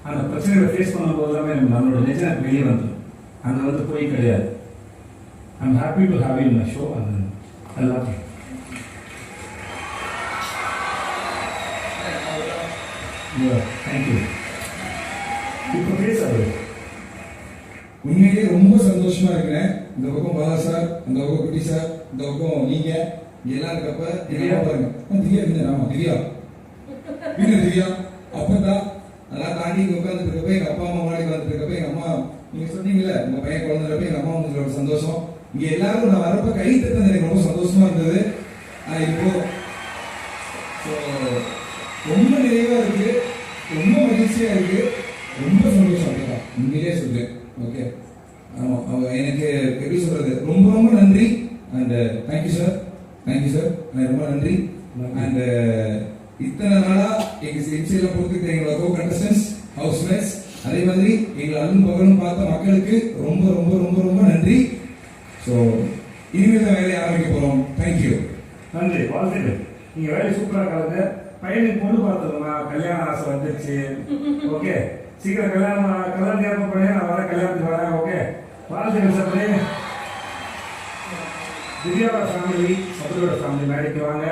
அந்த பிரச்சனைகளை ஃபேஸ் பண்ணும்போது எல்லாமே நம்மளோட நெஜம் வெளியே வந்துடும். அங்கே வந்து போய் கிடையாது. I'm happy to have you my show. அது எல்லாத்தையும் தேங்க்யூ. இப்போ பேசாது உண்மையிலே ரொம்ப சந்தோஷமா இருக்கிறேன். இந்த பக்கம் பாலா சார், இந்த பக்கம் குட்டி சார், இந்த பக்கம் நீங்க எல்லாம் இருக்கப்ப திவ்யா பாருங்க. திவ்யா இல்ல, ஆமா திவ்யா திவ்யா அப்பதான் அதெல்லாம் தாண்டி இங்க உட்காந்துட்டு இருக்கப்ப எங்க அப்பா அம்மா முன்னாடி உட்காந்துட்டு இருக்கப்ப எங்க அம்மா நீங்க சொன்னீங்கல்ல உங்க பையன் குழந்தைப்ப எங்க அம்மா உங்களோட சந்தோஷம் இங்க எல்லாரும் நான் வரப்ப கை தட்டது எனக்கு ரொம்ப சந்தோஷமா இருந்தது. இப்போ ரொம்ப நிறைவா இருக்கு, ரொம்ப மகிழ்ச்சியா இருக்கு, ரொம்ப சந்தோஷம். அப்படிதான் உண்மையிலே சொல்றேன். ஓகே, எனக்கு எப்படி சொல்றது, ரொம்ப ரொம்ப நன்றி. And thank you sir, thank you sir, ரொம்ப நன்றி. அண்ட் இத்தனை நாளா எங்க சிகிச்சையில பொறுத்துக்கிட்ட எங்களோட கண்டஸ்டன்ஸ், ஹவுஸ்மேட்ஸ், அதே மாதிரி எங்களை அல்லும் பகலும் பார்த்த மக்களுக்கு ரொம்ப ரொம்ப ரொம்ப ரொம்ப நன்றி. ஸோ இனிமேல் தான் வேலையை ஆரம்பிக்க போறோம். தேங்க்யூ, நன்றி, வாழ்த்துக்கள். நீங்க வேலை சூப்பராக கலந்து பையனுக்கு பொண்ணு பார்த்தோம்னா கல்யாண ஆசை வந்துருச்சு. ஓகே, சீக்கிரம் கல்யாணம் நேரம் பண்ணி நான் வர கல்யாணத்துக்கு வரேன். ஓகே, வாழ்த்துக்கள் சார். திவ்யாவோட ஃபேமிலி, சபரியோட ஃபேமிலி மேடைக்கு வாங்க.